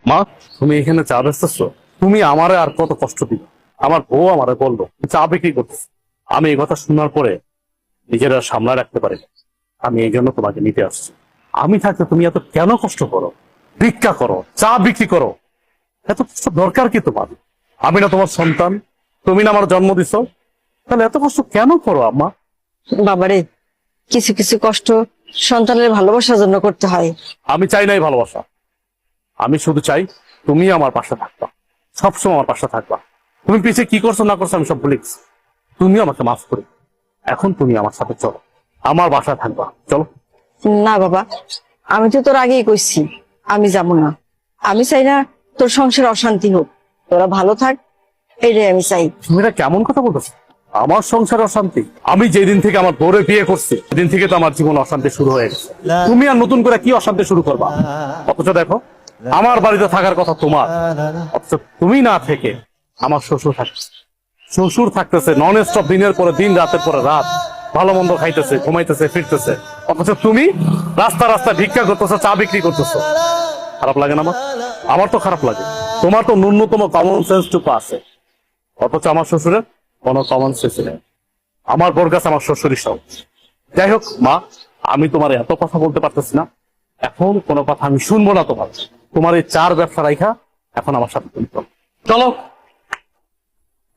মা, তুমি এখানে চা বেচতেছো? তুমি আমারে আর কত কষ্ট দিবে? আমার বউ আমারে বললো চা বিক্রি করতেছে। আমি এই কথা শোনার পরে নিজের আর সামলা রাখতে পারি না। আমি এই জন্য তোমাকে নিতে আসছি। আমি থাকতে তুমি এত কেন কষ্ট করো? ভিক্ষা করো, চা বিক্রি করো, এত কষ্ট দরকার কি তোমার? আমি না তোমার সন্তান? তুমি না আমার জন্ম দিছো? তাহলে এত কষ্ট কেন করো আম্মা? বাবারে, কিছু কিছু কষ্ট সন্তানের ভালোবাসার জন্য করতে হয়। আমি চাই নাই ভালোবাসা, আমি শুধু চাই তুমি আমার পাশে থাকবা, সবসময় আমার পাশে থাকবা। তুমি পিছে কি করছো না করছো আমি সব ভুলে গেছি। তুমিও আমাকে মাফ করে এখন তুমি আমার সাথে চলো, আমার বাসায় থাকবা, চলো। না বাবা, আমি তো তোর আগেই কইছি আমি যাব না। আমি চাই না তোর সংসারে অশান্তি হোক, তোরা ভালো থাক, এইটাই আমি চাই। তুমি এটা কেমন কথা বলতেছো? আমার সংসার অশান্তি? আমি যেদিন থেকে আমার বউরে বিয়ে করছি সেদিন থেকে তো আমার জীবন অশান্তি শুরু হয়ে গেছে। তুমি আর নতুন করে কি অশান্তি শুরু করবা? অথচ দেখো, আমার বাড়িতে থাকার কথা তোমার, অথচ তুমি না থেকে আমার শ্বশুর থাকতেছে। শ্বশুর থাকতেছে নন স্টপ, দিনের পরে দিন, রাতের পরে রাত, ভালো মন্দ খাইতেছে, ঘুমাইতেছে, ফিরতেছে। অথচ তুমি রাস্তা রাস্তা ভিক্ষা করতেছো, চা বিক্রি করতেছো। খারাপ লাগে না আমার? আমার তো খারাপ লাগে। তোমার তো ন্যূনতম কমন সেন্সটুকু আছে, অথচ আমার শ্বশুরের কোনো কমন সেন্স নেই। আমার বোর কাছে আমার শ্বশুরই সব। যাই হোক মা, আমি তোমার এত কথা বলতে পারতেছি না, এখন কোনো কথা আমি শুনবো না তোমার। তোমার এই চার ব্যবসা রাইখা এখন আমার সাথে তুমি চলো। চলো,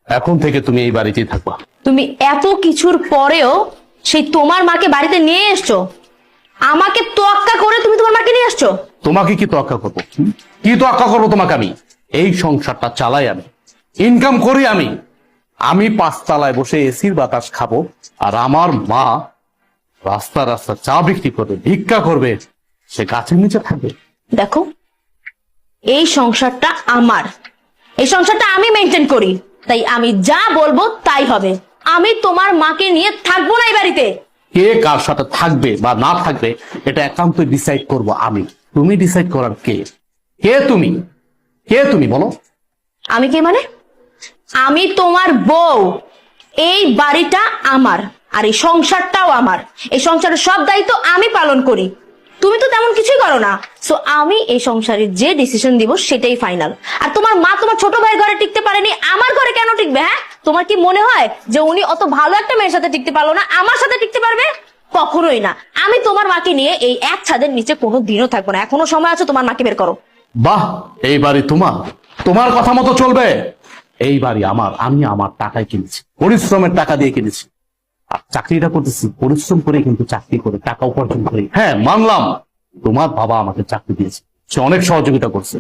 এখন থেকে তুমি এই বাড়িতেই থাকবা। তুমি এত কিছুর পরেও সেই তোমার মাকে বাড়িতে নিয়ে এসছো, আমাকে তোয়াক্কা করে তুমি তোমার মাকে নিয়ে আসছো। তোমাকে কি তোয়াক্কা করবো? কি তোয়াক্কা করবো তোমাকে? আমি এই সংসারটা চালাই, আমি ইনকাম করি, আমি পাঁচতলায় বসে এসির বাতাস খাবো, আর আমার মা রাস্তা রাস্তা চা বিক্রি করবে, ভিক্ষা করবে, সে গাছের নিচে থাকবে। দেখো, এই সংসারটা আমার, এই সংসারটা আমি মেনটেন করি, তাই আমি যা বলবো তাই হবে। আমি তোমার মাকে নিয়ে থাকবো না এই বাড়িতে। কে কার সাথে থাকবে বা না থাকবে এটা একান্ত ডিসাইড করব আমি। তুমি ডিসাইড করার কে? কে তুমি? কে তুমি বলো? আমি কে মানে? আমি তোমার বউ। এই বাড়িটা আমার, আর এই সংসারটাও আমার। এই সংসারের সব দায়িত্ব আমি পালন করি, তুমি তো তেমন কিছুই করো না। সো আমি এই সংসারে যে ডিসিশন দিব সেটাই ফাইনাল। আর তোমার মা তোমার ছোট ভাইয়ের ঘরে টিকতে পারেনি, আমার ঘরে কেন টিকবে? হ্যাঁ, তোমার কি মনে হয় যে উনি অত ভালো একটা মেয়ের সাথে টিকতে পারলো না, আমার সাথে টিকতে পারবে? কখনোই না। আমি তোমার মাকে নিয়ে এই এক ছাদের নিচে কোনো দিনও থাকবো না। এখনো সময় আছে, তোমার মাকে বের করো। বাহ, এই বাড়ি তোমার, তোমার কথা মতো চলবে। এই বাড়ি আমার, আমি আমার টাকায় কিনেছি, পরিশ্রমের টাকা দিয়ে কিনেছি। আর চাকরিটা করতেছি পরিশ্রম করে, কিন্তু চাকরি করে টাকা উপার্জন করি। হ্যাঁ মানলাম, তোমার বাবা আমাকে চাকরি দিয়েছে, সে অনেক সহযোগিতা করছে,